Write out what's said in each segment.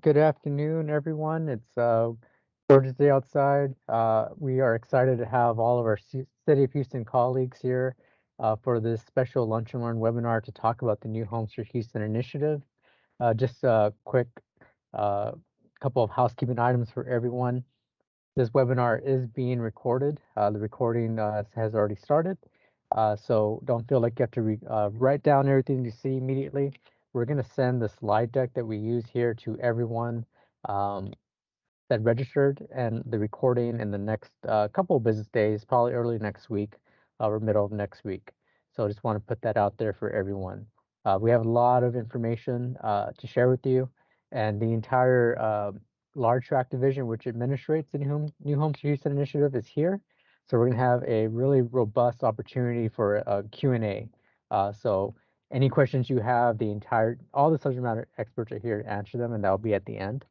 Good afternoon, everyone. It's gorgeous day outside. We are excited to have all of our City of Houston colleagues here for this special Lunch and Learn webinar to talk about the new Homes for Houston initiative. Just a quick uh, couple of housekeeping items for everyone. This webinar is being recorded. The recording has already started, so don't feel like you have to write down everything you see immediately. We're going to send the slide deck that we use here to everyone um, that registered, and the recording in the next couple of business days, probably early next week or middle of next week. So I just want to put that out there for everyone. We have a lot of information to share with you, and the entire large tract division, which administrates the New Homes for Houston initiative, is here. So we're going to have a really robust opportunity for a Q&A. So any questions you have, all the subject matter experts are here to answer them, and that'll be at the end.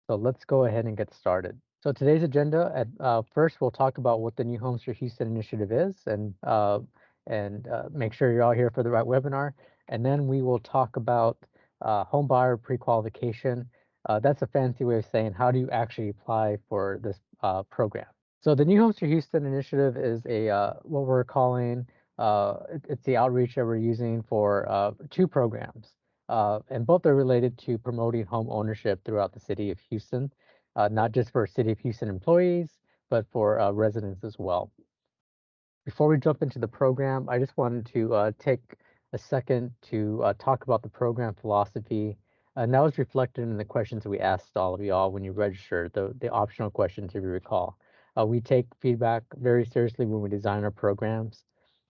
So let's go ahead and get started. So today's agenda, at first we'll talk about what the New Homes for Houston initiative is, and make sure you're all here for the right webinar. And then we will talk about home buyer pre-qualification. That's a fancy way of saying how do you actually apply for this program. So the New Homes for Houston initiative is what we're calling it's the outreach that we're using for two programs. And both are related to promoting home ownership throughout the city of Houston, not just for City of Houston employees, but for residents as well. Before we jump into the program, I just wanted to take a second to talk about the program philosophy. And that was reflected in the questions we asked all of y'all when you registered, the optional questions, if you recall. We take feedback very seriously when we design our programs.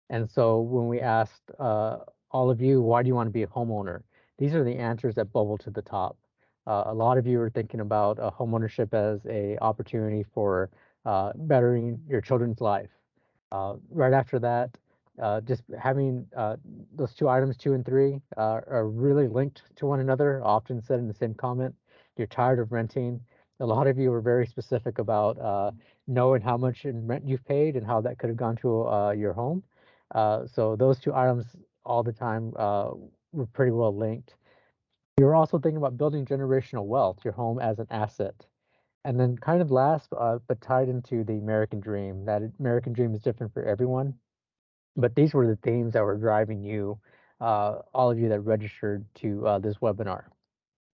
And so when we asked all of you, why do you want to be a homeowner? These are the answers that bubble to the top. A lot of you are thinking about homeownership as a opportunity for bettering your children's life. Right after that, just having those two items, 2 and 3, are really linked to one another, often said in the same comment. You're tired of renting. A lot of you were very specific about knowing how much in rent you've paid and how that could have gone to your home. So those two items all the time were pretty well linked. We were also thinking about building generational wealth, your home as an asset. And then kind of last, but tied into the American dream, that American dream is different for everyone. But these were the themes that were driving you, all of you that registered to this webinar.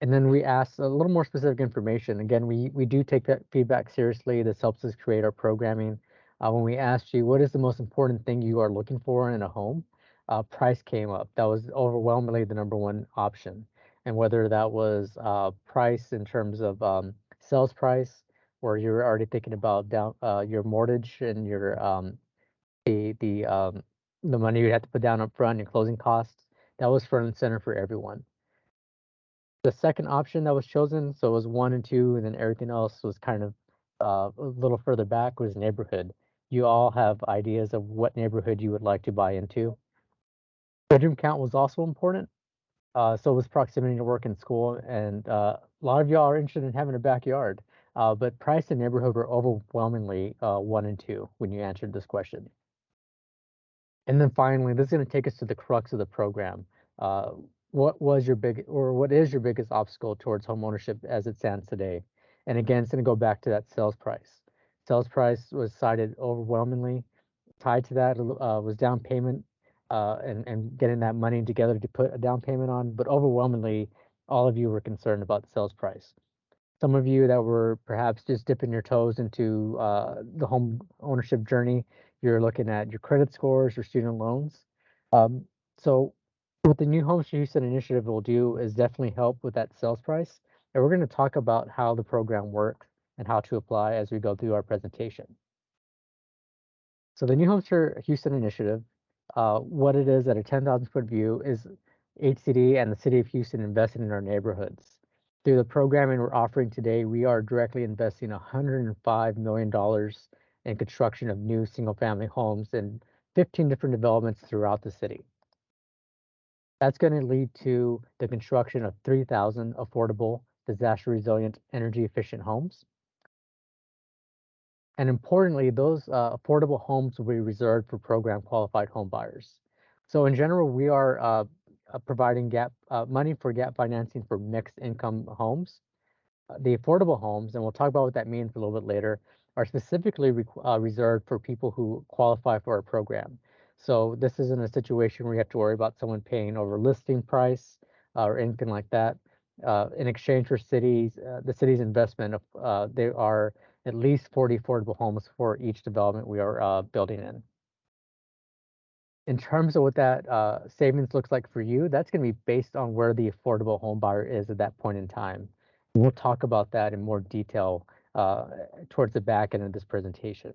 And then we asked a little more specific information. Again, we do take that feedback seriously. This helps us create our programming. When we asked you, what is the most important thing you are looking for in a home? Price came up. That was overwhelmingly the number one option. And whether that was price in terms of sales price, or you're already thinking about down your mortgage and your the money you'd have to put down up front, your closing costs, that was front and center for everyone. The second option that was chosen, so it was 1 and 2, and then everything else was kind of a little further back, was neighborhood. You all have ideas of what neighborhood you would like to buy into. Bedroom count was also important. So was proximity to work and school, and a lot of y'all are interested in having a backyard. But price and neighborhood were overwhelmingly 1 and 2 when you answered this question. And then finally, this is going to take us to the crux of the program. Uh, what is your biggest obstacle towards homeownership as it stands today? And again, it's going to go back to that sales price. Sales price was cited overwhelmingly. Tied to that was down payment and getting that money together to put a down payment on. But overwhelmingly, all of you were concerned about the sales price. Some of you that were perhaps just dipping your toes into the home ownership journey, you're looking at your credit scores, your student loans. Um, so what the New Homes for Houston initiative will do is definitely help with that sales price. And we're going to talk about how the program works and how to apply as we go through our presentation. So the New Homes for Houston initiative, what it is at a 10,000-foot view is HCD and the City of Houston investing in our neighborhoods. Through the programming we're offering today, we are directly investing $105 million in construction of new single-family homes in 15 different developments throughout the city. That's going to lead to the construction of 3,000 affordable, disaster-resilient, energy-efficient homes. And importantly, those affordable homes will be reserved for program qualified home buyers. So in general, we are providing money for gap financing for mixed income homes. the affordable homes, and we'll talk about what that means a little bit later, are specifically reserved for people who qualify for our program. So this isn't a situation where you have to worry about someone paying over listing price or anything like that. In exchange for the city's investment of there are at least 40 affordable homes for each development we are building in. In terms of what that savings looks like for you, that's going to be based on where the affordable home buyer is at that point in time. We'll talk about that in more detail towards the back end of this presentation.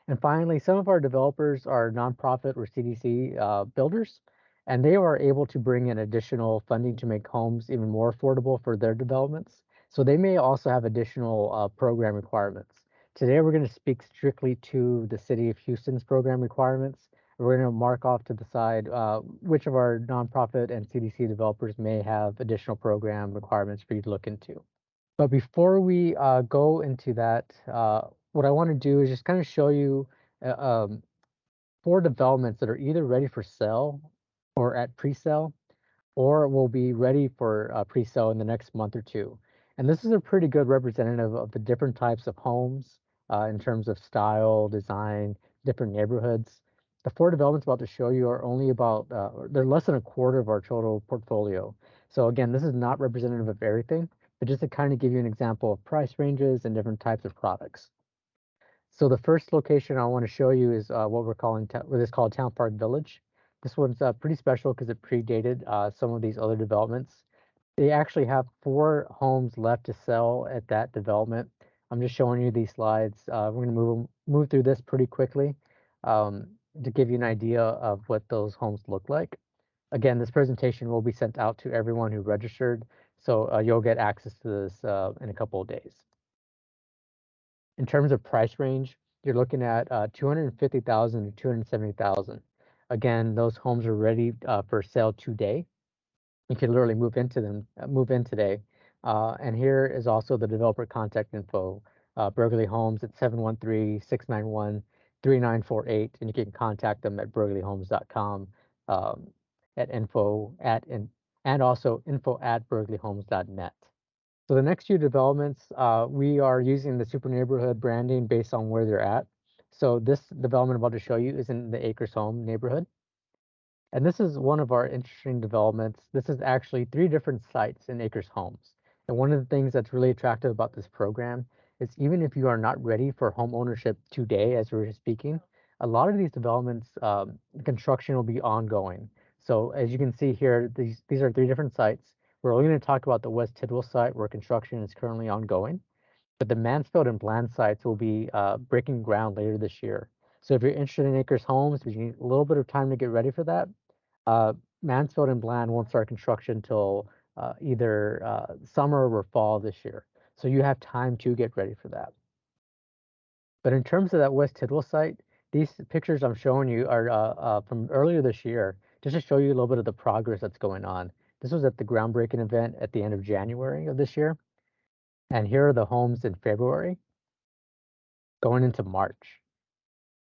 And finally, some of our developers are nonprofit or CDC builders, and they are able to bring in additional funding to make homes even more affordable for their developments. So they may also have additional program requirements. Today, we're going to speak strictly to the City of Houston's program requirements. We're going to mark off to the side which of our nonprofit and CDC developers may have additional program requirements for you to look into. But before we go into that, what I want to do is just kind of show you uh, um, four developments that are either ready for sale or at pre-sale, or will be ready for pre-sale in the next month or two. And this is a pretty good representative of the different types of homes in terms of style, design, different neighborhoods. The four developments I'm about to show you are only about, they're less than a quarter of our total portfolio. So again, this is not representative of everything, but just to kind of give you an example of price ranges and different types of products. So the first location I want to show you is what we're calling what is called Town Park Village. This one's pretty special because it predated some of these other developments. They actually have four homes left to sell at that development. I'm just showing you these slides. We're going to move through this pretty quickly um, to give you an idea of what those homes look like. Again, this presentation will be sent out to everyone who registered, so you'll get access to this in a couple of days. In terms of price range, you're looking at 250,000 to 270,000. Again, those homes are ready for sale today. You can literally move in today. And here is also the developer contact info. Burgley Homes at 713-691-3948, and you can contact them at burgleyhomes.com at info at and also info@burgleyhomes.net. So the next few developments, we are using the super neighborhood branding based on where they're at. So this development I'm about to show you is in the Acres Home neighborhood. And this is one of our interesting developments. This is actually three different sites in Acres Homes. And one of the things that's really attractive about this program is even if you are not ready for home ownership today, as we're speaking, a lot of these developments, construction will be ongoing. So as you can see here, these are three different sites. We're only going to talk about the West Tidwell site where construction is currently ongoing, but the Mansfield and Bland sites will be breaking ground later this year. So if you're interested in Acres Homes, but you need a little bit of time to get ready for that, uh, Mansfield and Bland won't start construction until either summer or fall this year. So you have time to get ready for that. But in terms of that West Tidwell site, these pictures I'm showing you are from earlier this year, just to show you a little bit of the progress that's going on. This was at the groundbreaking event at the end of January of this year. And here are the homes in February going into March.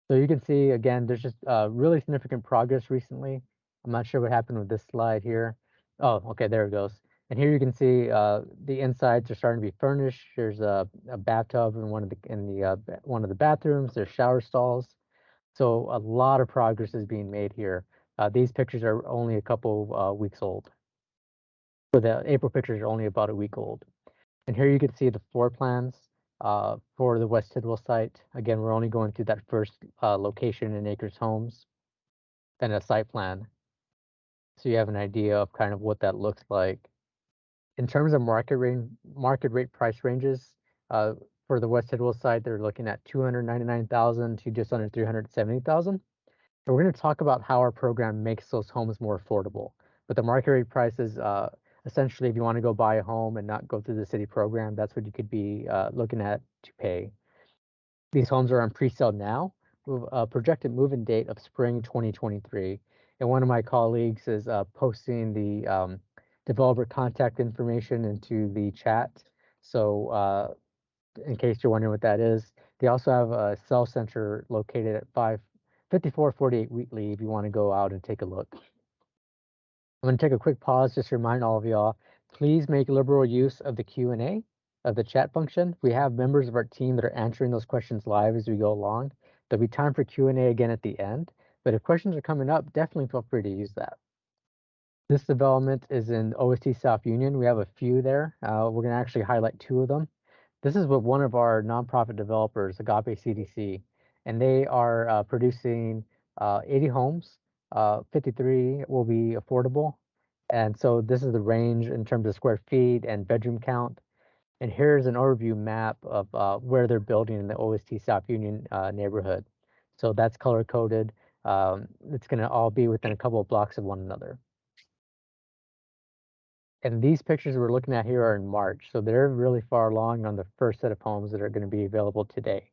So you can see, again, there's just really significant progress recently. I'm not sure what happened with this slide here. Oh, okay, there it goes. And here you can see the insides are starting to be furnished. There's a bathtub in one of the bathrooms. There's shower stalls. So a lot of progress is being made here. These pictures are only a couple weeks old. So the April pictures are only about a week old. And here you can see the floor plans for the West Tidwell site. Again, we're only going through that first location in Acres Homes and a site plan. So you have an idea of kind of what that looks like. In terms of market rate price ranges, uh, for the West Tidwell site, they're looking at 299,000 to just under 370,000. And we're going to talk about how our program makes those homes more affordable. But the market rate prices, essentially, if you want to go buy a home and not go through the city program, that's what you could be looking at to pay. These homes are on pre-sale now, with a projected move-in date of spring 2023. And one of my colleagues is posting the developer contact information into the chat. So in case you're wondering what that is, they also have a cell center located at 5448 Wheatley if you want to go out and take a look. I'm going to take a quick pause just to remind all of y'all Please make liberal use of the Q&A of the chat function. We have members of our team that are answering those questions live as we go along. There'll be time for Q&A again at the end, but if questions are coming up, definitely feel free to use that. This development is in OST South Union. We have a few there. We're going to actually highlight two of them. This is with one of our nonprofit developers, Agape CDC, and they are producing 80 homes. 53 will be affordable. And so this is the range in terms of square feet and bedroom count. And here's an overview map of where they're building in the OST South Union neighborhood. So that's color coded. It's going to all be within a couple of blocks of one another. And these pictures we're looking at here are in March, so they're really far along on the first set of homes that are going to be available today.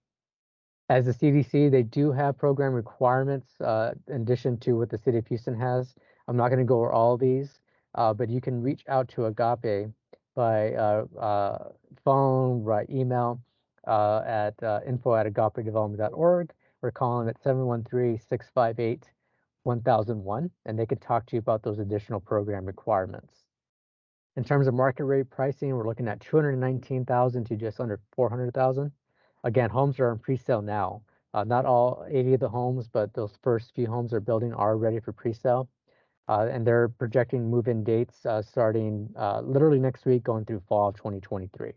As the CDC, they do have program requirements in addition to what the city of Houston has. I'm not going to go over all of these, but you can reach out to Agape by phone, by email at info@agapedevelopment.org, or call them at 713-658-1001, and they can talk to you about those additional program requirements. In terms of market rate pricing, we're looking at 219,000 to just under 400,000. Again, homes are on pre-sale now. Not all 80 of the homes, but those first few homes they're building are ready for pre-sale. And they're projecting move-in dates starting literally next week, going through fall of 2023.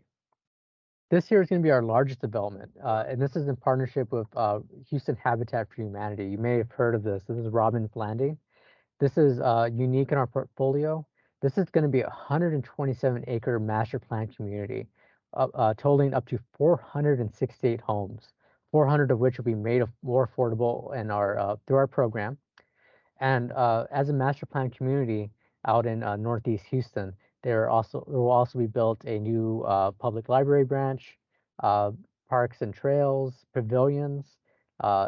This year is going to be our largest development, and this is in partnership with Houston Habitat for Humanity. You may have heard of this. This is Robin's Landing. This is unique in our portfolio. This is going to be a 127-acre master plan community, totaling up to 468 homes, 400 of which will be made more affordable in our through our program. And as a master plan community out in Northeast Houston, there will also be built a new public library branch, uh, parks and trails, pavilions.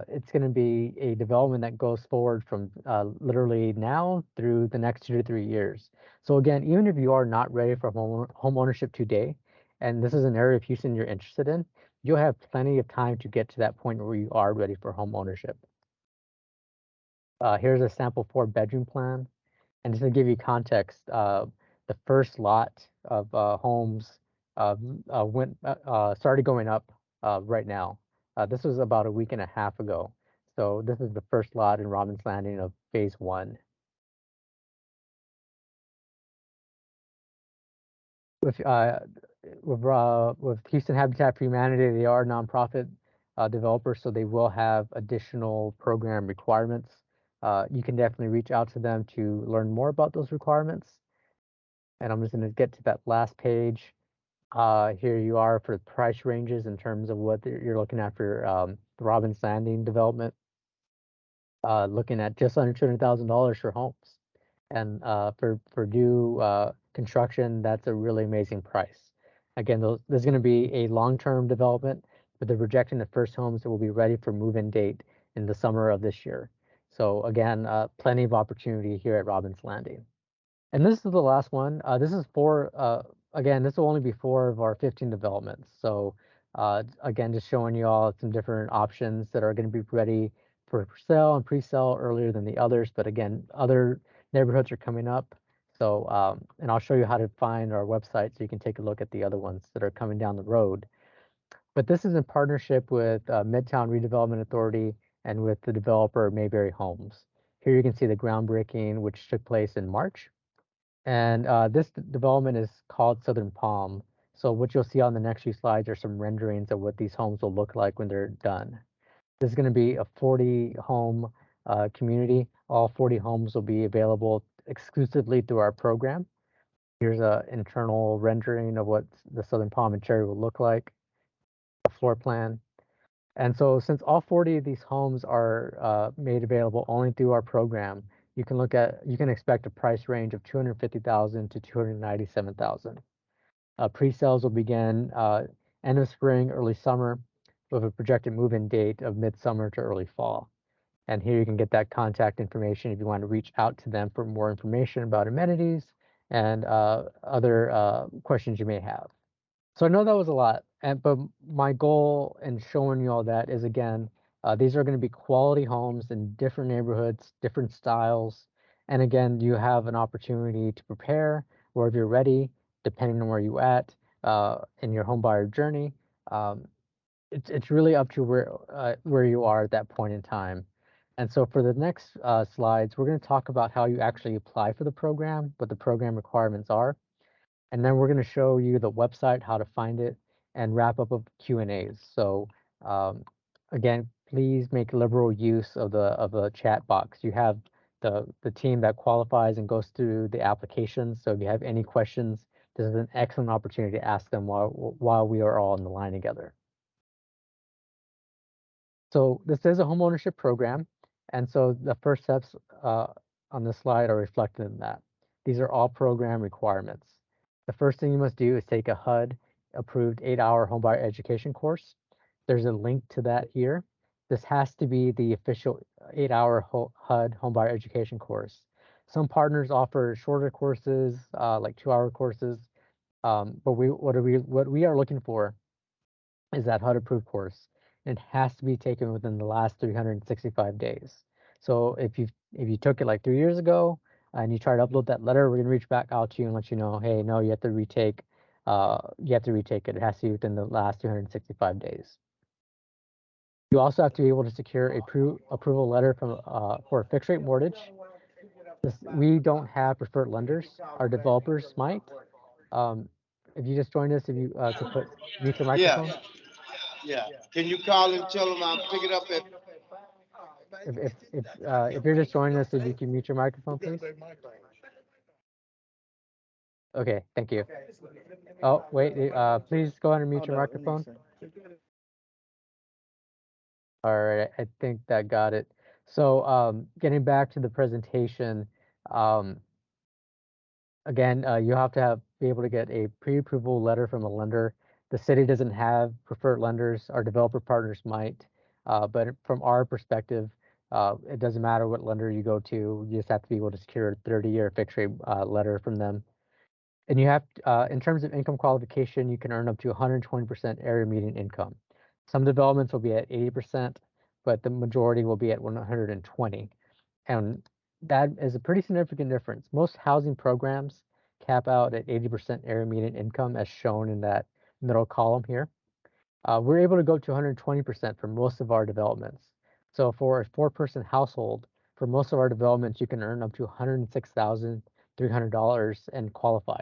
It's going to be a development that goes forward from literally now through the next 2 to 3 years. So again, even if you are not ready for home ownership today, and this is an area of Houston you're interested in, you'll have plenty of time to get to that point where you are ready for home ownership. Here's a sample 4-bedroom plan. And just to give you context, the first lot of homes started going up right now. This was about a week and a half ago. So this is the first lot in Robbins Landing of phase 1. With with Houston Habitat for Humanity, they are a nonprofit developers, so they will have additional program requirements. You can definitely reach out to them to learn more about those requirements. And I'm just going to get to that last page. Here you are for price ranges in terms of what you're looking at for the Robbins Landing development. Looking at just under $200,000 for homes. And for new construction, that's a really amazing price. Again, there's going to be a long-term development, but they're projecting the first homes that will be ready for move-in date in the summer of this year. So again, plenty of opportunity here at Robbins Landing. And this is the last one. This is again, this will only be 4 of our 15 developments. So again, just showing you all some different options that are going to be ready for sale and pre-sale earlier than the others. But again, other neighborhoods are coming up. So, and I'll show you how to find our website so you can take a look at the other ones that are coming down the road. But this is in partnership with Midtown Redevelopment Authority and with the developer Mayberry Homes. Here you can see the groundbreaking, which took place in March. And this development is called Southern Palm. So what you'll see on the next few slides are some renderings of what these homes will look like when they're done. This is going to be a 40-home community. All 40 homes will be available exclusively through our program. Here's an internal rendering of what the Southern Palm and Cherry will look like, a floor plan. And so since all 40 of these homes are made available only through our program, you can expect a price range of 250,000 to 297,000. Pre-sales will begin end of spring, early summer, with a projected move-in date of midsummer to early fall. And here you can get that contact information if you want to reach out to them for more information about amenities and other questions you may have. So I know that was a lot, but my goal in showing you all that is, again, these are going to be quality homes in different neighborhoods, different styles. And again, you have an opportunity to prepare, or if you're ready, depending on where you at in your home buyer journey. Um, it's really up to where you are at that point in time. And so for the next slides, we're going to talk about how you actually apply for the program, what the program requirements are, and then we're going to show you the website, how to find it, and wrap up of Q&As. So um, again, please make liberal use of the chat box. You have the team that qualifies and goes through the applications. So if you have any questions, this is an excellent opportunity to ask them while we are all on the line together. So this is a homeownership program, and so the first steps on this slide are reflected in that. These are all program requirements. The first thing you must do is take a HUD approved 8-hour homebuyer education course. There's a link to that here. This has to be the official 8-hour HUD homebuyer education course. Some partners offer shorter courses, like 2-hour courses, but what we are looking for is that HUD approved course. It has to be taken within the last 365 days. So if you took it like 3 years ago and you try to upload that letter, we're gonna reach back out to you and let you know, hey, no, you have to retake it. It has to be within the last 365 days. You also have to be able to secure a approval letter from for a fixed rate mortgage. We don't have preferred lenders. Our developers might. Um, if you just joined us, if you could mute your Yeah, microphone. yeah. Can you call him, tell him I'll pick it up at? If you're just joining us, if you can mute your microphone, please. Okay, thank you. Oh, wait, please go ahead and mute your microphone. All right, I think that got it. So, getting back to the presentation, um, again, you have to be able to get a pre-approval letter from a lender. The city doesn't have preferred lenders. Our developer partners might, but from our perspective, it doesn't matter what lender you go to. You just have to be able to secure a 30-year fixed rate letter from them. And you have, in terms of income qualification, you can earn up to 120% area median income. Some developments will be at 80%, but the majority will be at 120. And that is a pretty significant difference. Most housing programs cap out at 80% area median income, as shown in that middle column here. We're able to go to 120% for most of our developments. So for a 4-person household, for most of our developments, you can earn up to $106,300 and qualify.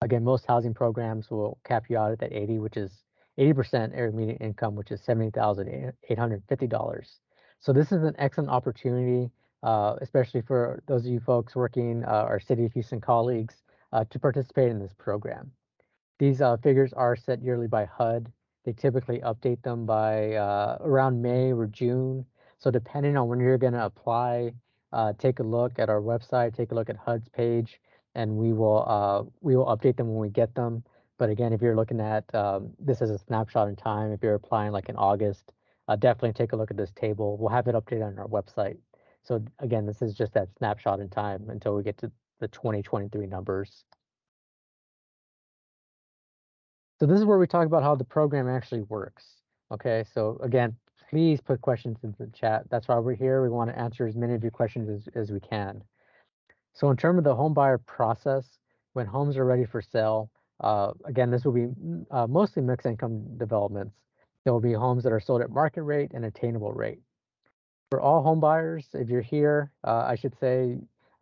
Again, most housing programs will cap you out at that 80, which is 80% area median income, which is $70,850. So this is an excellent opportunity, especially for those of you folks working, our City of Houston colleagues, to participate in this program. These figures are set yearly by HUD. They typically update them by around May or June. So depending on when you're going to apply, take a look at our website, take a look at HUD's page, and we will update them when we get them. But again, if you're looking at this as a snapshot in time, if you're applying like in August, definitely take a look at this table. We'll have it updated on our website. So again, this is just that snapshot in time until we get to the 2023 numbers. So this is where we talk about how the program actually works. Okay, so again, please put questions into the chat. That's why we're here. We want to answer as many of your questions as we can. So in terms of the home buyer process, when homes are ready for sale, again, this will be mostly mixed income developments. There will be homes that are sold at market rate and attainable rate. For all home buyers, if you're here, I should say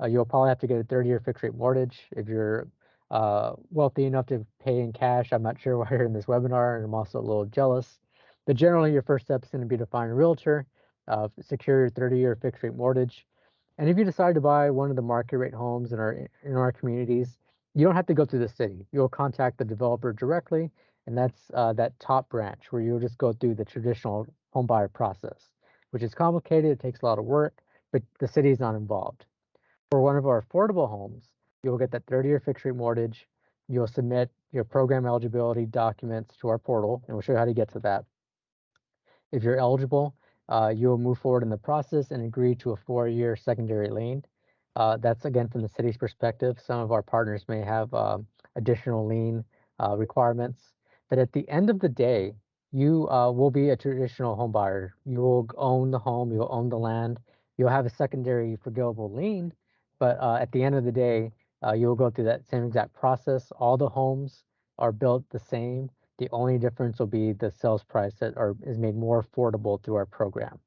you'll probably have to get a 30-year fixed rate mortgage. If you're wealthy enough to pay in cash, I'm not sure why you're in this webinar, and I'm also a little jealous. But generally, your first step is going to be to find a realtor, secure your 30-year fixed rate mortgage. And if you decide to buy one of the market rate homes in our communities, you don't have to go through the city. You'll contact the developer directly, and that's that top branch where you'll just go through the traditional home buyer process, which is complicated. It takes a lot of work, but the city is not involved. For one of our affordable homes, you'll get that 30-year fixed rate mortgage. You'll submit your program eligibility documents to our portal, and we'll show you how to get to that. If you're eligible, you'll move forward in the process and agree to a 4-year secondary lien. That's again from the city's perspective. Some of our partners may have additional lien requirements, but at the end of the day, you will be a traditional home buyer. You will own the home, you'll own the land, you'll have a secondary forgivable lien, but at the end of the day, You'll go through that same exact process. All the homes are built the same. The only difference will be the sales price is made more affordable through our program.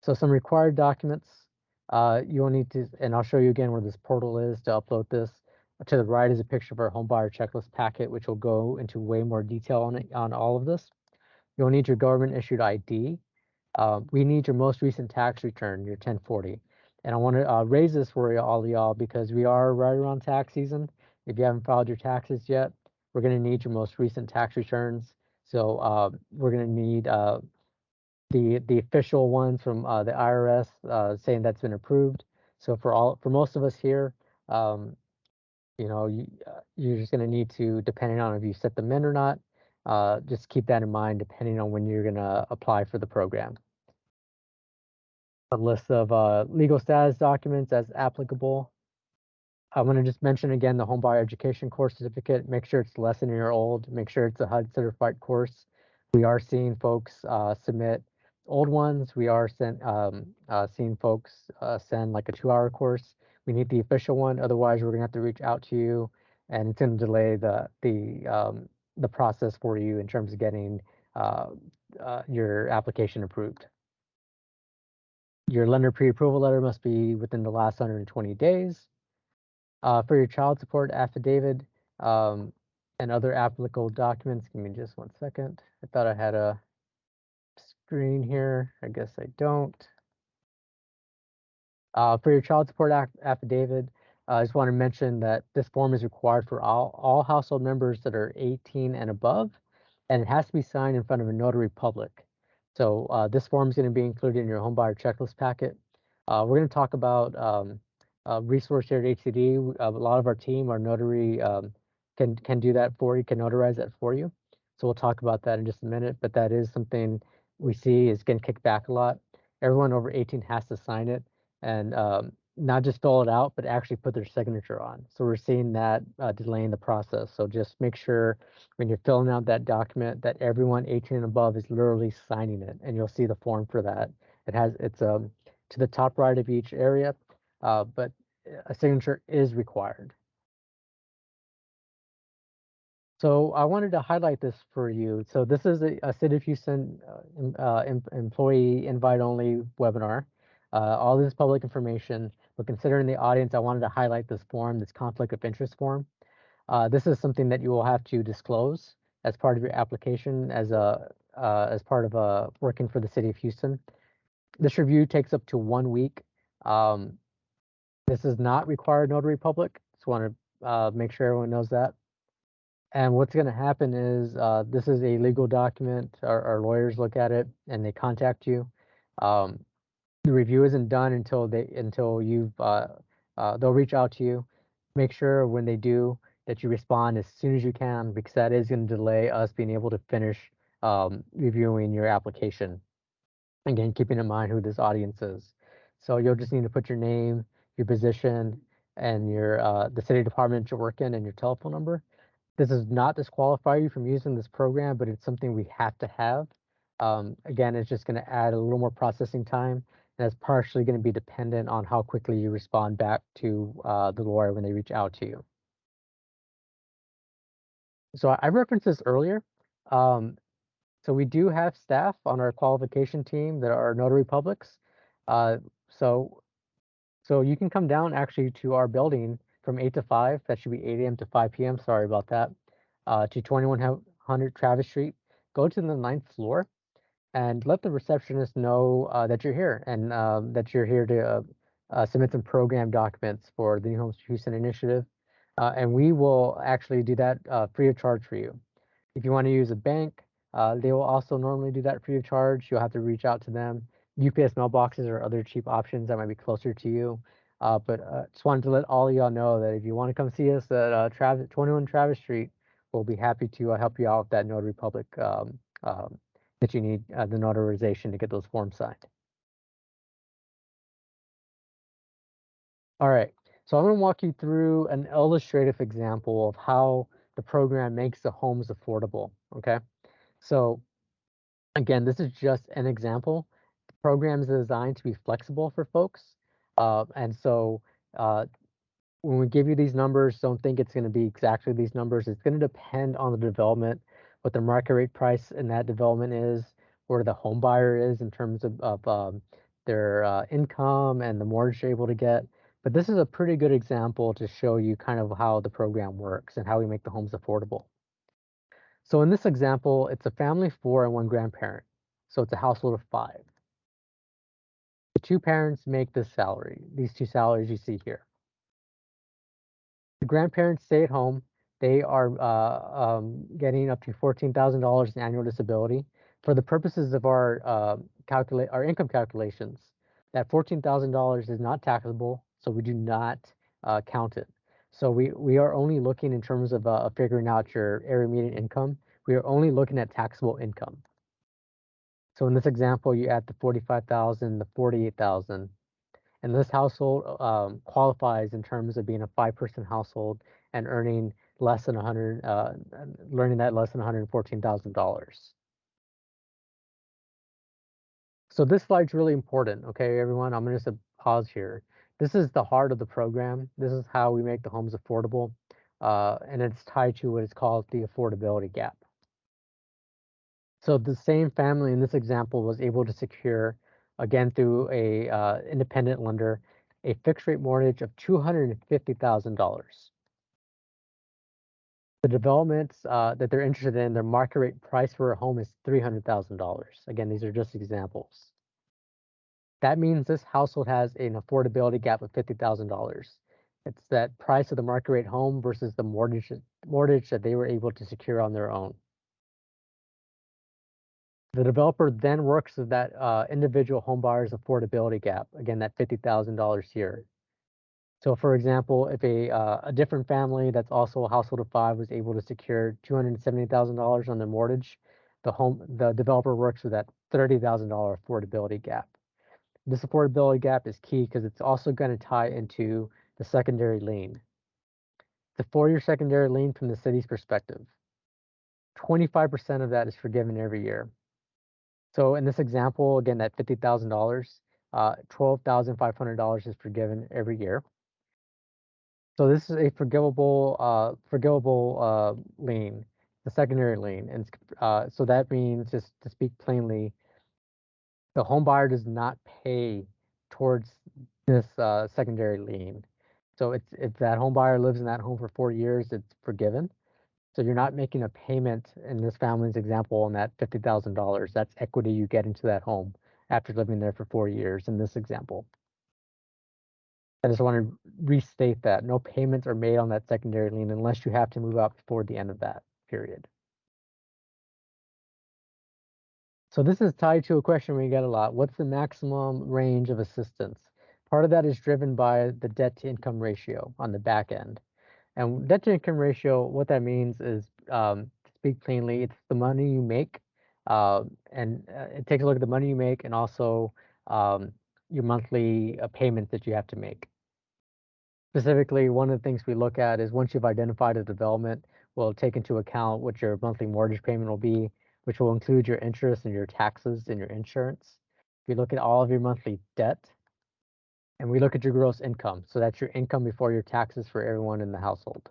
So some required documents, you'll need to, and I'll show you again where this portal is to upload this. To the right is a picture of our home buyer checklist packet, which will go into way more detail on all of this. You'll need your government issued ID. We need your most recent tax return, your 1040. And I want to raise this for all of y'all because we are right around tax season. If you haven't filed your taxes yet, we're going to need your most recent tax returns. So we're going to need the official ones from the IRS saying that's been approved. So for most of us here, um, you're just going to need to, depending on if you set them in or not, just keep that in mind depending on when you're going to apply for the program. A list of legal status documents as applicable. I want to just mention again the Homebuyer Education Course Certificate. Make sure it's less than a year old. Make sure it's a HUD certified course. We are seeing folks submit old ones. We are seeing folks send like a 2-hour course. We need the official one. Otherwise, we're gonna have to reach out to you, and it's gonna delay the process for you in terms of getting uh, your application approved. Your lender pre-approval letter must be within the last 120 days. For your child support affidavit um, and other applicable documents, give me just 1 second. I thought I had a screen here. I guess I don't. For your child support affidavit, I just want to mention that this form is required for all household members that are 18 and above, and it has to be signed in front of a notary public. So this form is going to be included in your homebuyer checklist packet. We're going to talk about resource here at HCD. A lot of our team, our notary, can do that for you, can notarize that for you. So we'll talk about that in just a minute. But that is something we see is getting kicked back a lot. Everyone over 18 has to sign it and not just fill it out, but actually put their signature on. So we're seeing that delaying the process. So just make sure when you're filling out that document that everyone 18 and above is literally signing it, and you'll see the form for that. It's to the top right of each area, but a signature is required. So I wanted to highlight this for you. So this is a City of Houston employee invite only webinar. All this public information, but considering the audience, I wanted to highlight this form, this conflict of interest form. This is something that you will have to disclose as part of your application as part of working for the City of Houston. This review takes up to 1 week. Um, this is not required notary public. Just want to make sure everyone knows that. And what's going to happen is this is a legal document. Our lawyers look at it and they contact you. Um, the review isn't done until you've they'll reach out to you. Make sure when they do that you respond as soon as you can because that is going to delay us being able to finish reviewing your application. Again, keeping in mind who this audience is. So you'll just need to put your name, your position, and your the city department you work in, and your telephone number. This does not disqualify you from using this program, but it's something we have to have. Again, it's just going to add a little more processing time, and it's partially going to be dependent on how quickly you respond back to the lawyer when they reach out to you. So I referenced this earlier. Um, so we do have staff on our qualification team that are notary publics. Uh, so so you can come down actually to our building from 8 to 5. That should be 8 a.m. to 5 p.m. Sorry about that. To 2100 Travis Street. Go to the 9th floor and let the receptionist know that you're here and that you're here to submit some program documents for the New Homes for Houston initiative. And we will actually do that free of charge for you. If you want to use a bank, they will also normally do that free of charge. You'll have to reach out to them. UPS mailboxes or other cheap options that might be closer to you. But just wanted to let all of y'all know that if you want to come see us at 21 Travis Street, we'll be happy to help you out with that Notary Public that you need the notarization to get those forms signed. All right, so I'm going to walk you through an illustrative example of how the program makes the homes affordable. Okay, so again, this is just an example. The program is designed to be flexible for folks, and so Uh, when we give you these numbers, don't think it's going to be exactly these numbers. It's going to depend on the development, what the market rate price in that development is, where the home buyer is in terms of their income and the mortgage they're able to get. But this is a pretty good example to show you kind of how the program works and how we make the homes affordable. So in this example, it's a family of four and one grandparent. So it's a household of five. The two parents make this salary, these two salaries you see here. The grandparents stay at home. They are getting up to $14,000 in annual disability. For the purposes of our income calculations, that $14,000 is not taxable, so we do not count it. So we are only looking in terms of figuring out your area median income. We are only looking at taxable income. So in this example, you add the 45,000, the 48,000, and this household qualifies in terms of being a five-person household and earning less than 100, learning that less than $114,000. So this slide's really important, okay, everyone? I'm gonna just pause here. This is the heart of the program. This is how we make the homes affordable, and it's tied to what is called the affordability gap. So the same family in this example was able to secure, again through a independent lender, a fixed rate mortgage of $250,000. The developments that they're interested in, their market rate price for a home is $300,000. Again, these are just examples. That means this household has an affordability gap of $50,000. It's that price of the market rate home versus the mortgage that they were able to secure on their own. The developer then works with that individual home buyer's affordability gap, again, that $50,000 here. So for example, if a different family that's also a household of five was able to secure $270,000 on their mortgage, the developer works with that $30,000 affordability gap. This affordability gap is key because it's also going to tie into the secondary lien. The 4-year secondary lien from the city's perspective. 25% of that is forgiven every year. So in this example, again, that $50,000, $12,500 is forgiven every year. So this is a forgivable lien, the secondary lien, and so that means, just to speak plainly, the home buyer does not pay towards this secondary lien. So it's if that home buyer lives in that home for 4 years, it's forgiven. So you're not making a payment in this family's example on that $50,000. That's equity you get into that home after living there for 4 years in this example. I just want to restate that no payments are made on that secondary lien unless you have to move out before the end of that period. So this is tied to a question we get a lot. What's the maximum range of assistance? Part of that is driven by the debt to income ratio on the back end. And debt to income ratio, what that means is, to speak plainly, it's the money you make, and it takes a look at the money you make and also your monthly payments that you have to make. Specifically, one of the things we look at is once you've identified a development, we'll take into account what your monthly mortgage payment will be, which will include your interest and your taxes and your insurance. We look at all of your monthly debt, and we look at your gross income. So that's your income before your taxes for everyone in the household.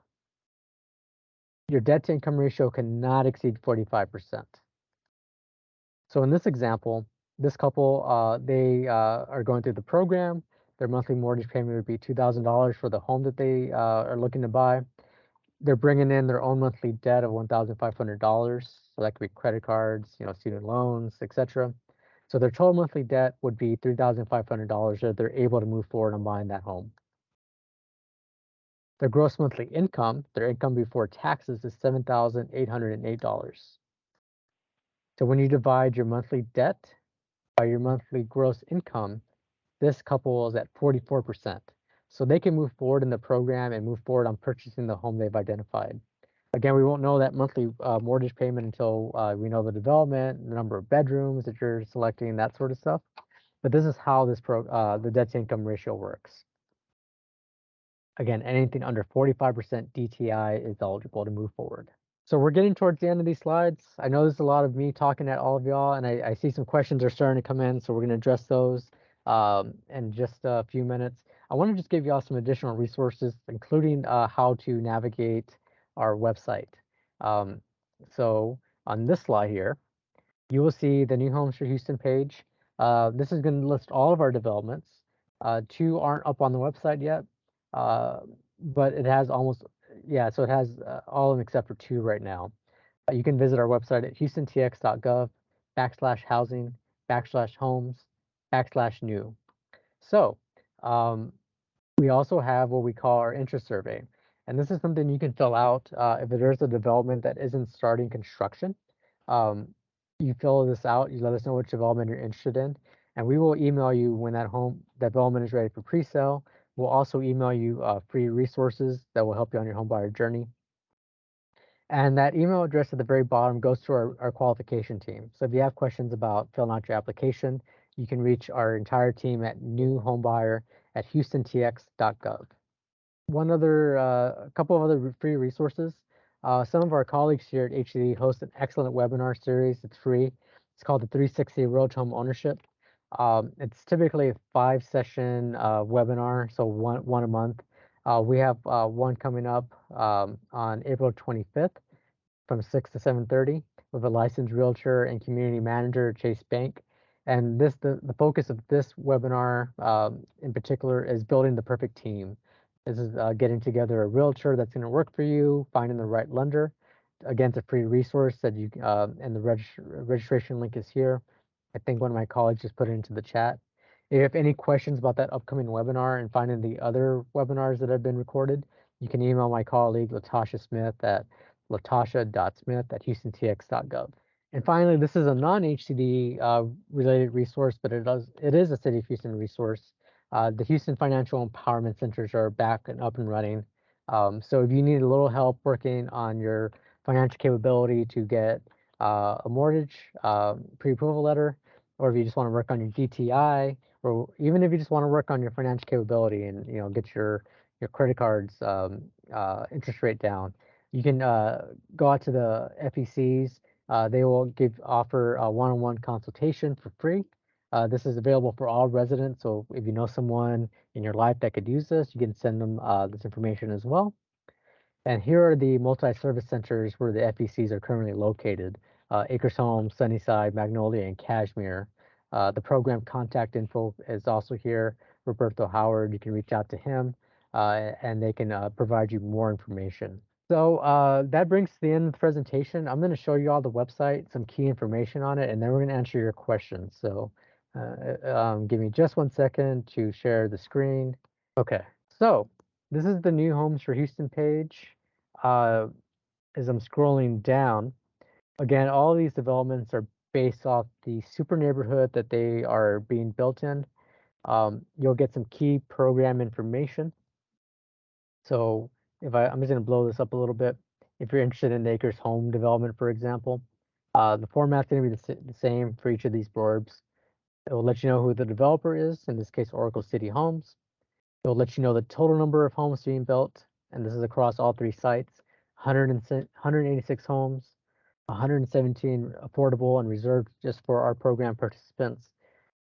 Your debt to income ratio cannot exceed 45%. So in this example, this couple, they are going through the program. Their monthly mortgage payment would be $2,000 for the home that they are looking to buy. They're bringing in their own monthly debt of $1,500. So that could be credit cards, student loans, etc. So their total monthly debt would be $3,500 if they're able to move forward on buying that home. Their gross monthly income, their income before taxes, is $7,808. So when you divide your monthly debt by your monthly gross income, this couple is at 44%. So they can move forward in the program and move forward on purchasing the home they've identified. Again, we won't know that monthly mortgage payment until we know the development, the number of bedrooms that you're selecting, that sort of stuff. But this is how the debt to income ratio works. Again, anything under 45% DTI is eligible to move forward. So we're getting towards the end of these slides. I know there's a lot of me talking at all of y'all, and I see some questions are starting to come in, so we're going to address those. in just a few minutes. I want to just give you all some additional resources, including how to navigate our website. Um, so on this slide here, you will see the New Homes for Houston page. This is going to list all of our developments. Two aren't up on the website yet, uh, but it has almost, yeah, so it has all of them except for two right now. You can visit our website at houstontx.gov/housing /homes /new. So, um, we also have what we call our interest survey. And this is something you can fill out if there's a development that isn't starting construction. Um, you fill this out, you let us know which development you're interested in, and we will email you when that home development is ready for pre-sale. We'll also email you free resources that will help you on your home buyer journey. And that email address at the very bottom goes to our qualification team. So if you have questions about filling out your application, you can reach our entire team at newhomebuyer@houstontx.gov. One other, a couple of other free resources. Some of our colleagues here at HCD host an excellent webinar series. It's free. It's called the 360 Road to Home Ownership. It's typically a 5 session webinar, so one a month. We have one coming up on April 25th from 6 to 7:30 with a licensed realtor and community manager at Chase Bank. And the focus of this webinar in particular is building the perfect team. This is getting together a realtor that's going to work for you, finding the right lender. Again, it's a free resource that you and the registration link is here. I think one of my colleagues just put it into the chat. If you have any questions about that upcoming webinar and finding the other webinars that have been recorded, you can email my colleague Latasha Smith at latasha.smith@houstontx.gov. And finally, this is a non-HCD related resource, but it is a City of Houston resource. The Houston Financial Empowerment Centers are back and up and running. So if you need a little help working on your financial capability to get a mortgage, pre-approval letter, or if you just want to work on your DTI, or even if you just want to work on your financial capability and get your credit cards interest rate down, you can go out to the FECs. They will offer a one-on-one consultation for free. This is available for all residents, so if you know someone in your life that could use this, you can send them this information as well. And here are the multi-service centers where the FECs are currently located. Acres Home, Sunnyside, Magnolia, and Cashmere. The program contact info is also here. Roberto Howard, you can reach out to him and they can provide you more information. So that brings to the end of the presentation. I'm going to show you all the website, some key information on it, and then we're going to answer your questions. So give me just 1 second to share the screen. Okay, so this is the New Homes for Houston page. Uh, as I'm scrolling down, again, all of these developments are based off the super neighborhood that they are being built in. You'll get some key program information. So I'm just going to blow this up a little bit. If you're interested in Acres Home development, for example, the format's going to be the same for each of these blurbs. It will let you know who the developer is, in this case, Oracle City Homes. It'll let you know the total number of homes being built, and this is across all three sites, 186 homes, 117 affordable and reserved just for our program participants,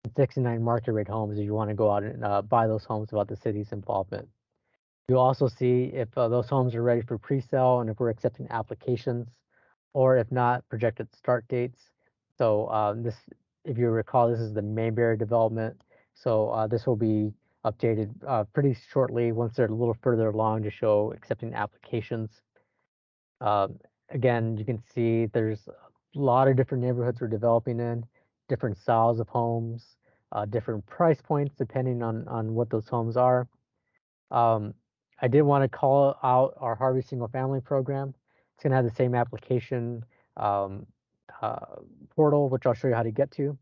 and 69 market rate homes if you want to go out and buy those homes without the city's involvement. You'll also see if those homes are ready for pre-sale and if we're accepting applications, or if not, projected start dates. So if you recall, this is the Mayberry development. So this will be updated pretty shortly once they're a little further along to show accepting applications. Again, you can see there's a lot of different neighborhoods we're developing in, different styles of homes, different price points depending on what those homes are. Um, I did want to call out our Harvey Single Family Program. It's going to have the same application um, uh, portal, which I'll show you how to get to.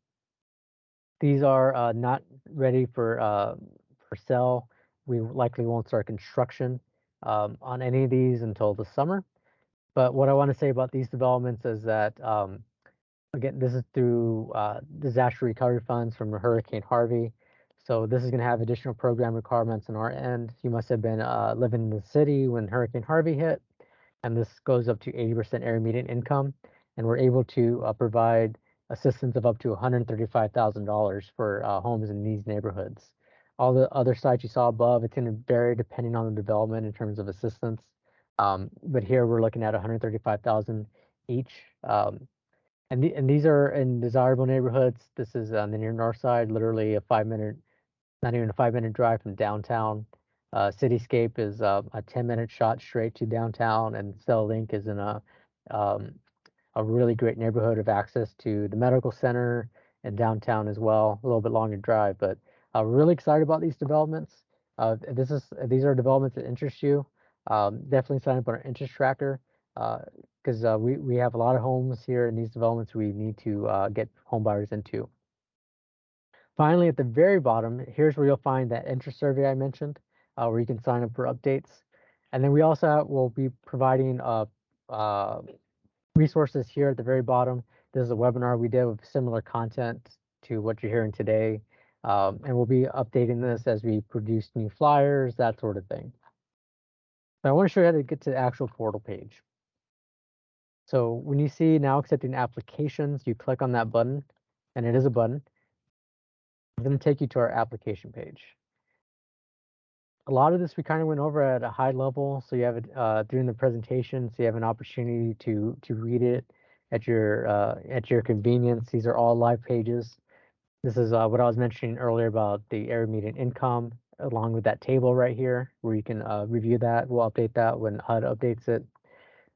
These are not ready for sale. We likely won't start construction on any of these until the summer. But what I want to say about these developments is that again, this is through disaster recovery funds from Hurricane Harvey. So this is going to have additional program requirements on our end. You must have been living in the city when Hurricane Harvey hit, and this goes up to 80% area median income. And we're able to provide assistance of up to $135,000 for homes in these neighborhoods. All the other sites you saw above, it's going to vary depending on the development in terms of assistance. But here we're looking at 135,000 each. And these are in desirable neighborhoods. This is on the near north side, literally a 5 minute, not even a 5 minute drive from downtown. Cityscape is a 10-minute shot straight to downtown, and Cell Link is in um, a really great neighborhood of access to the medical center and downtown as well. A little bit longer drive, but really excited about these developments. These are developments that interest you. Definitely sign up on our interest tracker because we have a lot of homes here in these developments we need to get home buyers into. Finally, at the very bottom, here's where you'll find that interest survey I mentioned, where you can sign up for updates. And then we also will be providing uh, resources here at the very bottom. This is a webinar we did with similar content to what you're hearing today. And we'll be updating this as we produce new flyers, that sort of thing. But I want to show you how to get to the actual portal page. So when you see now accepting applications, you click on that button, and it is a button. It's going to take you to our application page. A lot of this we kind of went over at a high level, so you have it during the presentation, so you have an opportunity to read it at your convenience. These are all live pages. This is what I was mentioning earlier about the area median income, along with that table right here, where you can review that. We'll update that when HUD updates it.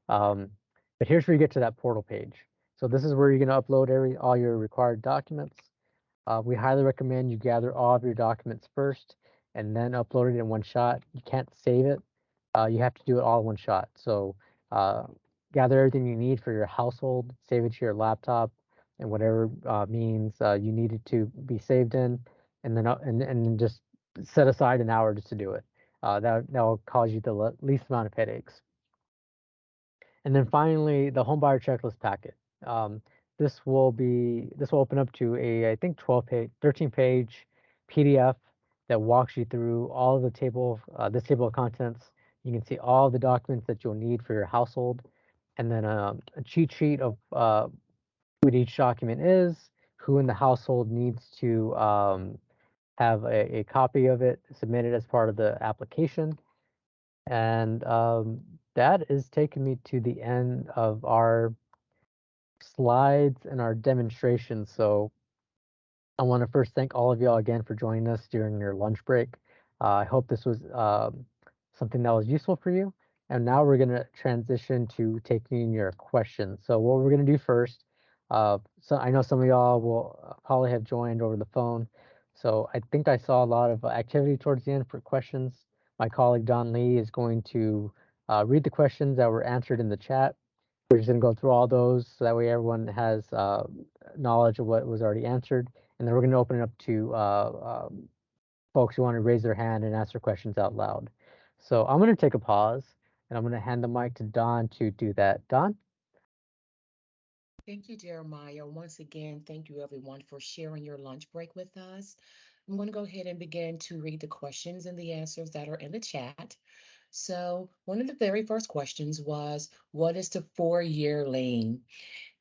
Um, but here's where you get to that portal page. So this is where you're going to upload all your required documents. We highly recommend you gather all of your documents first and then upload it in one shot. You can't save it. You have to do it all in one shot. So uh, gather everything you need for your household, save it to your laptop, and whatever means you need it to be saved in, and then just set aside an hour just to do it. That will cause you the least amount of headaches. And then finally, the homebuyer checklist packet. Um, this will open up to a I think 13-page PDF that walks you through all of the this table of contents. You can see all the documents that you'll need for your household, and then a cheat sheet of what each document is, who in the household needs to have a copy of it submitted as part of the application, and that is taking me to the end of our slides and our demonstration. So I want to first thank all of y'all again for joining us during your lunch break. I hope this was something that was useful for you. And now we're going to transition to taking your questions. So what we're going to do first, so I know some of y'all will probably have joined over the phone. So I think I saw a lot of activity towards the end for questions. My colleague Don Lee is going to read the questions that were answered in the chat. We're just going to go through all those so that way everyone has knowledge of what was already answered. And then we're going to open it up to folks who want to raise their hand and ask their questions out loud. So I'm going to take a pause and I'm going to hand the mic to Don to do that. Don? Thank you, Jeremiah. Once again, thank you everyone for sharing your lunch break with us. I'm going to go ahead and begin to read the questions and the answers that are in the chat. So, one of the very first questions was, what is the 4-year lien?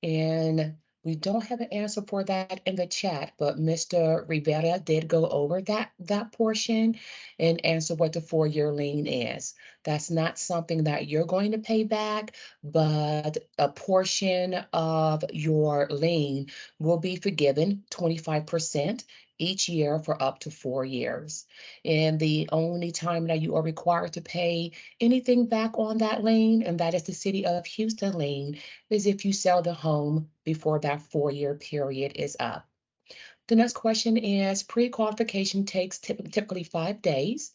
And we don't have an answer for that in the chat, but Mr. Rivera did go over that portion and answer what the 4-year lien is. That's not something that you're going to pay back, but a portion of your lien will be forgiven 25% each year for up to 4 years. And the only time that you are required to pay anything back on that lien, and that is the City of Houston lien, is if you sell the home before that 4-year period is up. The next question is, pre-qualification takes typically 5 days,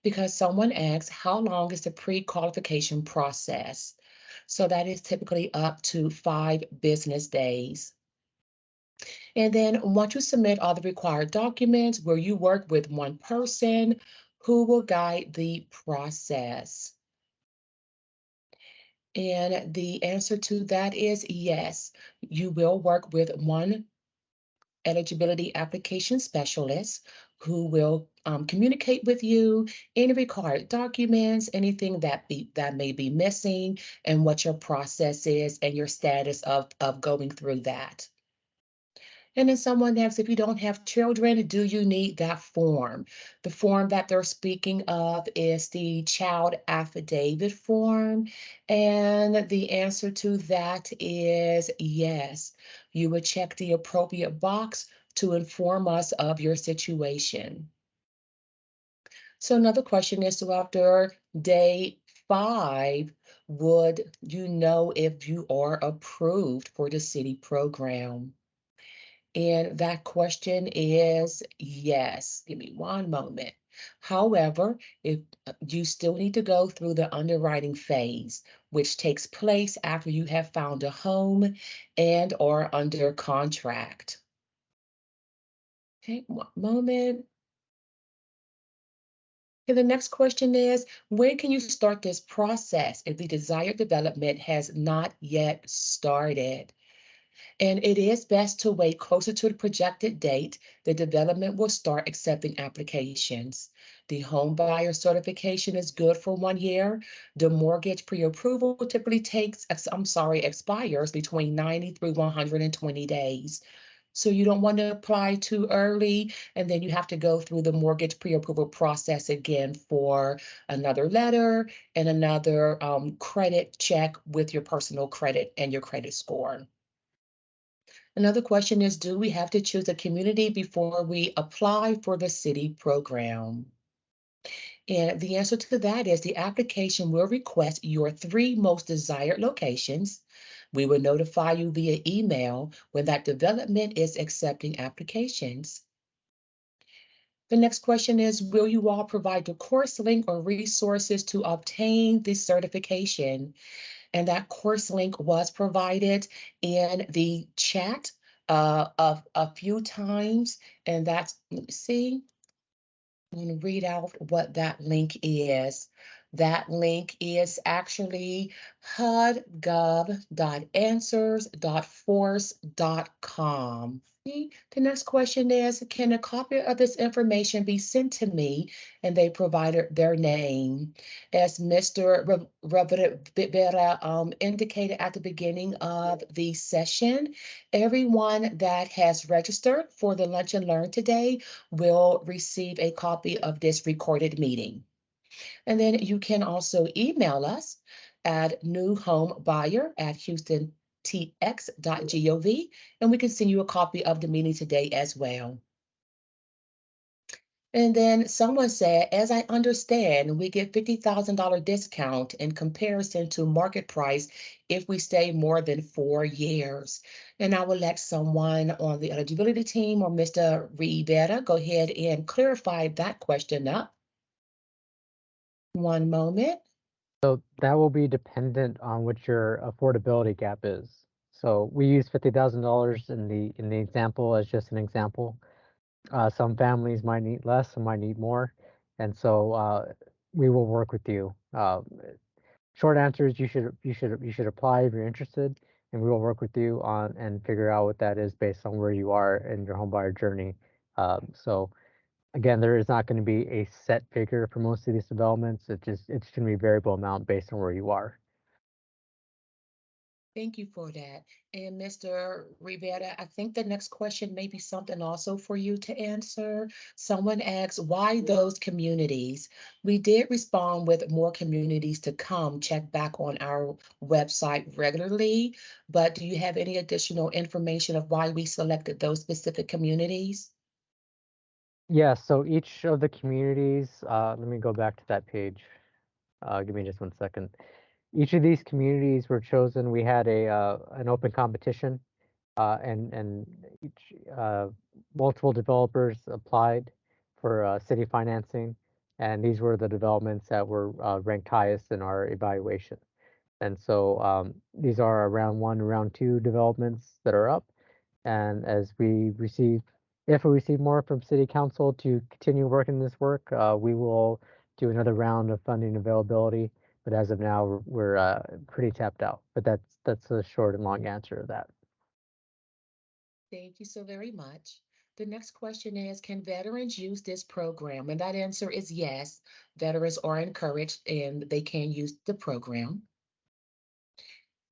because someone asks, how long is the pre-qualification process? So that is typically up to 5 business days. And then once you submit all the required documents, will you work with one person who will guide the process? And the answer to that is yes. You will work with one eligibility application specialist who will communicate with you any required documents, anything that may be missing, and what your process is and your status of going through that. And then someone asks, if you don't have children, do you need that form? The form that they're speaking of is the child affidavit form. And the answer to that is yes. You would check the appropriate box to inform us of your situation. So another question is, so after day 5, would you know if you are approved for the city program? And that question is yes. Give me one moment. However, if you still need to go through the underwriting phase, which takes place after you have found a home and are under contract. Okay, one moment. And the next question is, when can you start this process if the desired development has not yet started? And it is best to wait closer to the projected date. The development will start accepting applications. The home buyer certification is good for 1 year. The mortgage pre-approval typically expires between 90 through 120 days. So you don't want to apply too early, and then you have to go through the mortgage pre-approval process again for another letter and another credit check with your personal credit and your credit score. Another question is, do we have to choose a community before we apply for the city program? And the answer to that is the application will request your 3 most desired locations. We will notify you via email when that development is accepting applications. The next question is, will you all provide the course link or resources to obtain this certification? And that course link was provided in the chat of a few times. And that's, let me see, I'm going to read out what that link is. That link is actually hudgov.answers.force.com. The next question is, can a copy of this information be sent to me? And they provided their name. As Mr. Rivera indicated at the beginning of the session, everyone that has registered for the Lunch and Learn today will receive a copy of this recorded meeting. And then you can also email us at newhomebuyer@houstontx.gov, and we can send you a copy of the meeting today as well. And then someone said, as I understand, we get $50,000 discount in comparison to market price if we stay more than 4 years. And I will let someone on the eligibility team or Mr. Rivera go ahead and clarify that question up. One moment. So that will be dependent on what your affordability gap is. So we use $50,000 in the example as just an example. Some families might need less, some might need more, and so we will work with you. Short answer is you should apply if you're interested, and we will work with you on and figure out what that is based on where you are in your home buyer journey. So again, there is not going to be a set figure for most of these developments. It's going to be a variable amount based on where you are. Thank you for that. And Mr. Rivera, I think the next question may be something also for you to answer. Someone asks, why those communities? We did respond with more communities to come. Check back on our website regularly, but do you have any additional information of why we selected those specific communities? Yeah, so each of the communities, let me go back to that page. Give me just 1 second. Each of these communities were chosen. We had an open competition, and each multiple developers applied for city financing, and these were the developments that were ranked highest in our evaluation. And so these are round one, round two developments that are up. And if we receive more from City Council to continue working this work, we will do another round of funding availability. But as of now, we're pretty tapped out. But that's a short and long answer to that. Thank you so very much. The next question is, can veterans use this program? And that answer is yes. Veterans are encouraged and they can use the program.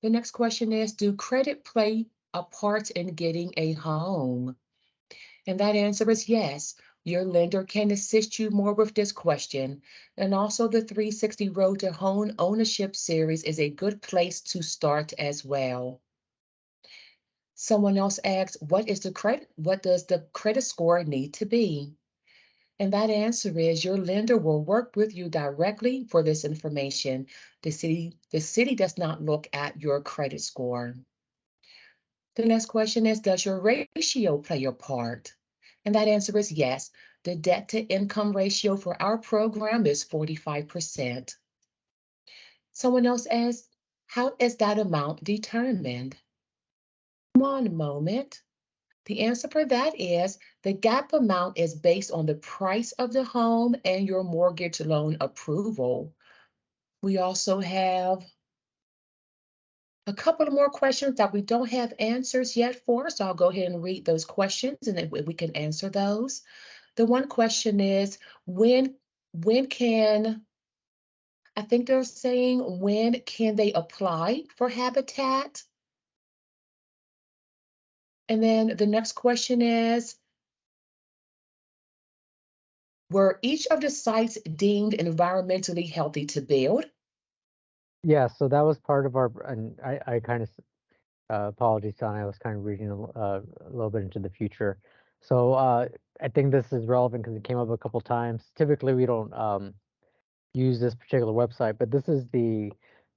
The next question is, do credit play a part in getting a home? And that answer is yes. Your lender can assist you more with this question. And also, the 360 Road to Home Ownership series is a good place to start as well. Someone else asks, what does the credit score need to be? And that answer is your lender will work with you directly for this information. The city does not look at your credit score. The next question is, does your ratio play a part? And that answer is yes. The debt to income ratio for our program is 45%. Someone else asks, how is that amount determined? One moment. The answer for that is the gap amount is based on the price of the home and your mortgage loan approval. We also have a couple of more questions that we don't have answers yet for, so I'll go ahead and read those questions and then we can answer those. The one question is, when can, I think they're saying, when can they apply for Habitat? And then the next question is, were each of the sites deemed environmentally healthy to build? Yeah, so that was part of our, and I kind of, apologies, Towne, I was kind of reading a little bit into the future. So I think this is relevant because it came up a couple times. Typically, we don't use this particular website, but this is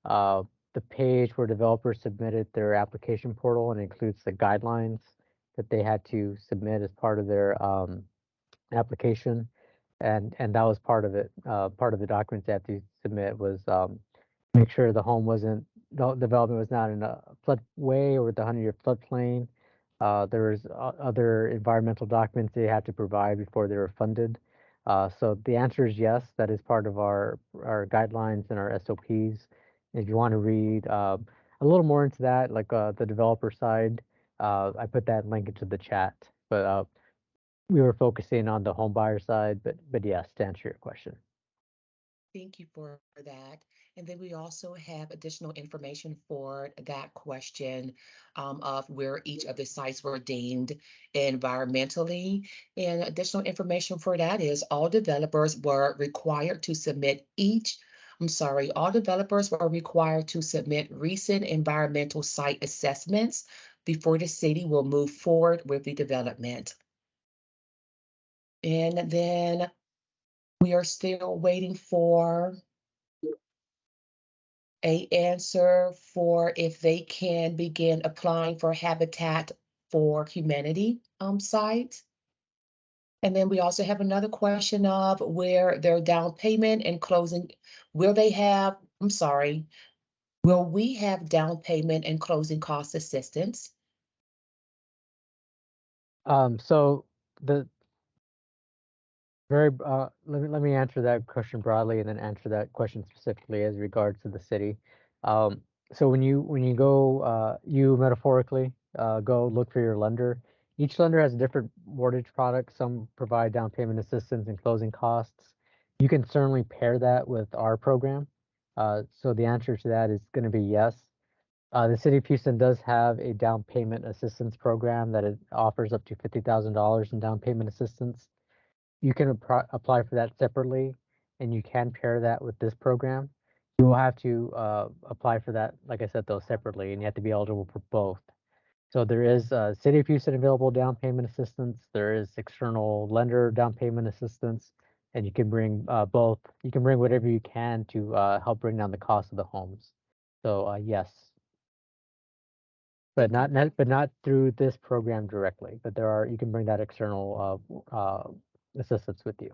uh, the page where developers submitted their application portal, and it includes the guidelines that they had to submit as part of their application, and that was part of it. Part of the documents they had to submit was make sure the home wasn't the development was not in a floodway or the 100-year floodplain. There was other environmental documents they had to provide before they were funded. So the answer is yes. That is part of our guidelines and our SOPs. If you want to read a little more into that, like the developer side, I put that link into the chat. But we were focusing on the home buyer side. But yes, to answer your question. Thank you for that. And then we also have additional information for that question of where each of the sites were deemed environmentally. And additional information for that is all developers were required to submit all developers were required to submit recent environmental site assessments before the city will move forward with the development. And then we are still waiting for a answer for if they can begin applying for Habitat for Humanity site. And then we also have another question of where their down payment and closing, will they have, I'm sorry, will we have down payment and closing cost assistance? So the let me answer that question broadly and then answer that question specifically as regards to the city. Um, so when you go you metaphorically go look for your lender. Each lender has a different mortgage product. Some provide down payment assistance and closing costs. You can certainly pair that with our program. So the answer to that is going to be yes. The city of Houston does have a down payment assistance program that it offers up to $50,000 in down payment assistance. You can apply for that separately, and you can pair that with this program. You will have to apply for that, like I said, though, separately, and you have to be eligible for both. So there is City of Houston available down payment assistance. There is external lender down payment assistance, and you can bring both. You can bring whatever you can to help bring down the cost of the homes. So yes, but Thank you. not through this program directly. But you can bring that external assistance with you.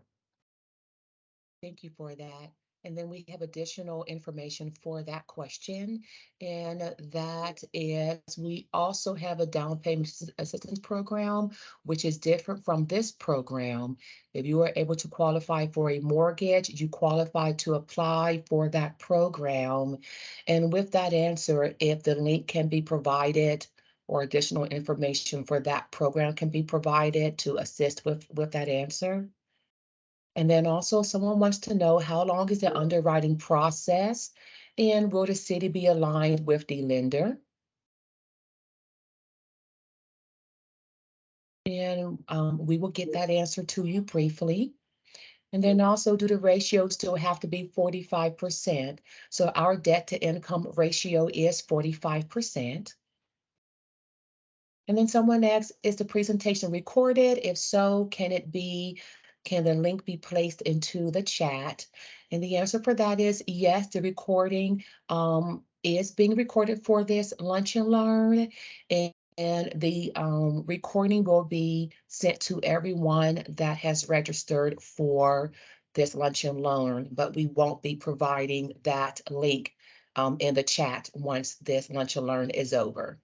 Thank you for that. And then we have additional information for that question. And that is, we also have a down payment assistance program, which is different from this program. If you are able to qualify for a mortgage, you qualify to apply for that program. And with that answer, if the link can be provided or additional information for that program can be provided to assist with that answer. And then also someone wants to know how long is the underwriting process and will the city be aligned with the lender? and we will get that answer to you briefly. And then also, do the ratio still have to be 45%? So our debt to income ratio is 45%. And then someone asks, is the presentation recorded? If so, can the link be placed into the chat? And the answer for that is yes, the recording is being recorded for this Lunch and Learn. And the recording will be sent to everyone that has registered for this Lunch and Learn, but we won't be providing that link in the chat once this Lunch and Learn is over.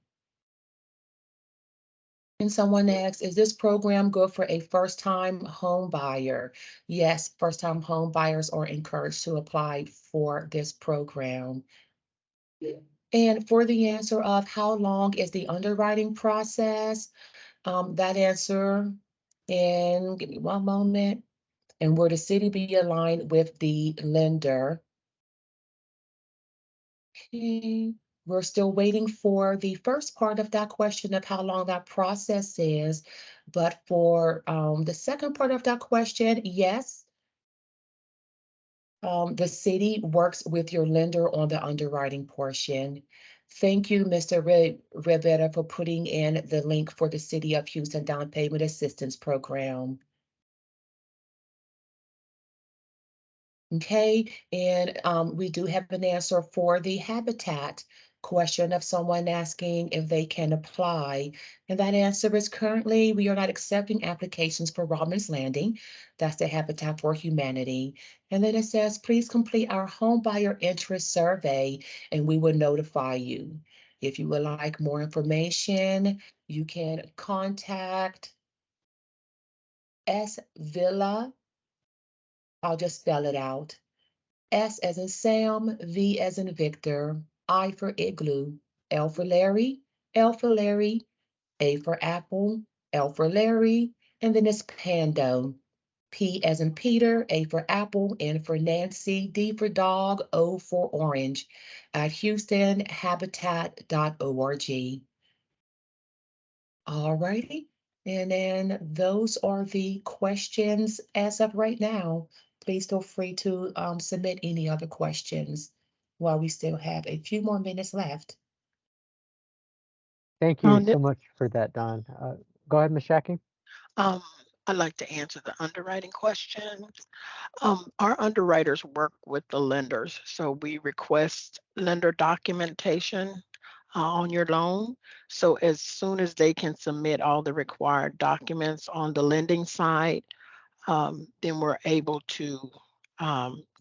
And someone asks, is this program good for a first-time home buyer? Yes, first-time home buyers are encouraged to apply for this program. And for the answer of how long is the underwriting process, that answer, and give me one moment, and will the city be aligned with the lender? Okay. We're still waiting for the first part of that question of how long that process is. But for the second part of that question, yes, the city works with your lender on the underwriting portion. Thank you, Mr. Rivera, for putting in the link for the City of Houston Down Payment Assistance Program. Okay, and we do have an answer for the habitat question of someone asking if they can apply. And that answer is currently we are not accepting applications for Robbins Landing. That's the Habitat for Humanity. And then it says, please complete our home buyer interest survey and we will notify you. If you would like more information, you can contact S Villa. I'll just spell it out. S as in Sam, V as in Victor, I for Igloo, L for Larry, L for Larry, A for Apple, L for Larry, and then it's Pando. P as in Peter, A for Apple, N for Nancy, D for Dog, O for Orange at houstonhabitat.org. All righty. And then those are the questions as of right now. Please feel free to submit any other questions while we still have a few more minutes left. Thank you so much for that, Don. Go ahead, Ms. Shacking. Um, I'd like to answer the underwriting question. Our underwriters work with the lenders, so we request lender documentation on your loan. So as soon as they can submit all the required documents on the lending side, then we're able to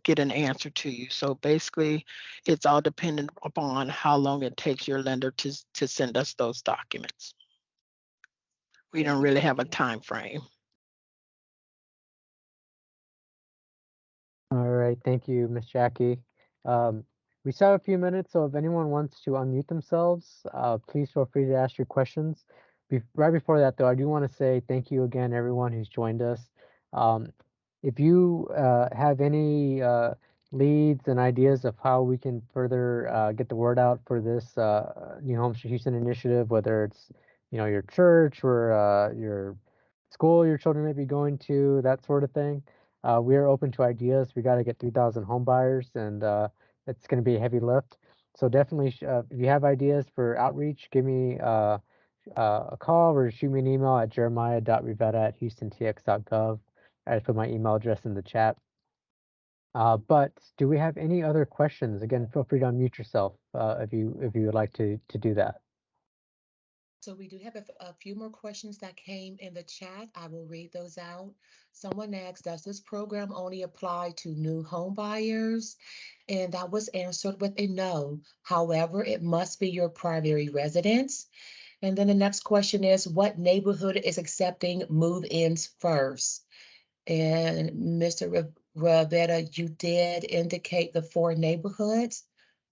get an answer to you. So basically, it's all dependent upon how long it takes your lender to send us those documents. We don't really have a time frame. All right, thank you, Miss Jackie. We still have a few minutes, so if anyone wants to unmute themselves, please feel free to ask your questions. Right before that, though, I do want to say thank you again, everyone who's joined us. Um, if you have any leads and ideas of how we can further get the word out for this New Homes for Houston initiative, whether it's your church or your school your children may be going to, that sort of thing. We are open to ideas. We got to get 3,000 home buyers, and it's going to be a heavy lift. So definitely, if you have ideas for outreach, give me a call or shoot me an email at jeremiah.rivetta@houstontx.gov. I just put my email address in the chat. But do we have any other questions? Again, feel free to unmute yourself if you would like to do that. So we do have a few more questions that came in the chat. I will read those out. Someone asked, does this program only apply to new home buyers? And that was answered with a no. However, it must be your primary residence. And then the next question is, what neighborhood is accepting move-ins first? And Mr. Rivera, you did indicate the 4 neighborhoods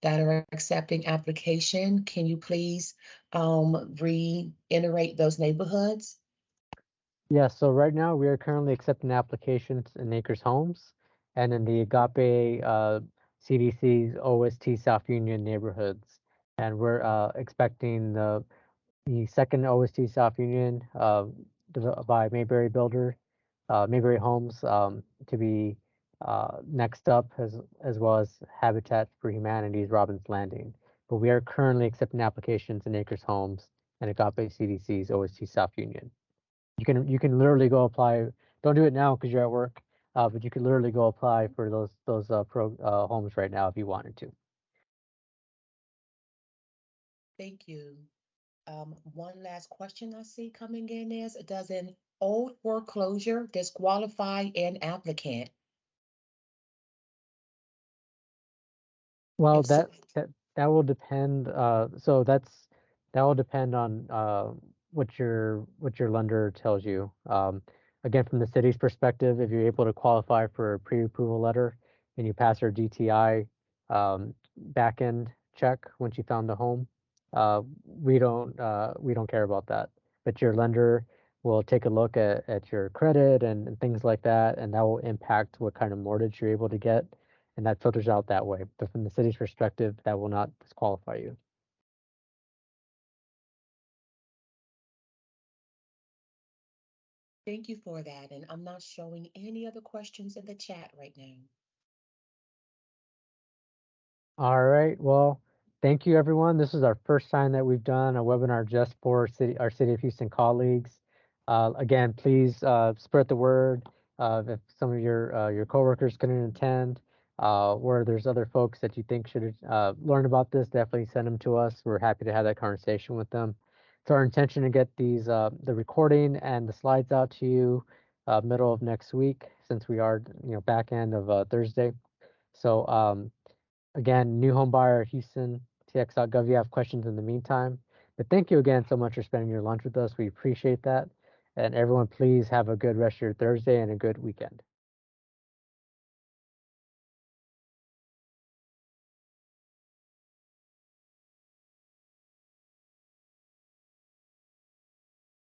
that are accepting application. Can you please reiterate those neighborhoods? Yeah, so right now we are currently accepting applications in Acres Homes and in the Agape CDC's OST South Union neighborhoods. And we're expecting the second OST South Union by Mayberry Builder, Mayberry Homes, to be next up, as well as Habitat for Humanity's Robbins Landing. But we are currently accepting applications in Acres Homes and Agape CDC's OST South Union. You can literally go apply. Don't do it now because you're at work, but you could literally go apply for those homes right now if you wanted to. Thank you. One last question I see coming in is, does an old foreclosure disqualify an applicant? Well, If so, that will depend. That will depend on what your lender tells you. Again, from the city's perspective, if you're able to qualify for a pre-approval letter and you pass our DTI back end check once you found the home, we don't care about that. But your lender will take a look at your credit and things like that, and that will impact what kind of mortgage you're able to get, and that filters out that way. But from the city's perspective, that will not disqualify you. thank you for that. And I'm not showing any other questions in the chat right now. All right. Well, thank you, everyone. This is our first time that we've done a webinar just for our City of Houston colleagues. Again, please spread the word. If some of your coworkers couldn't attend, or there's other folks that you think should learn about this, definitely send them to us. We're happy to have that conversation with them. It's our intention to get the recording and the slides out to you middle of next week, since we are back end of Thursday. So again, new home buyer, Houston, tx.gov. If you have questions in the meantime. But thank you again so much for spending your lunch with us. We appreciate that. And everyone, please have a good rest of your Thursday and a good weekend.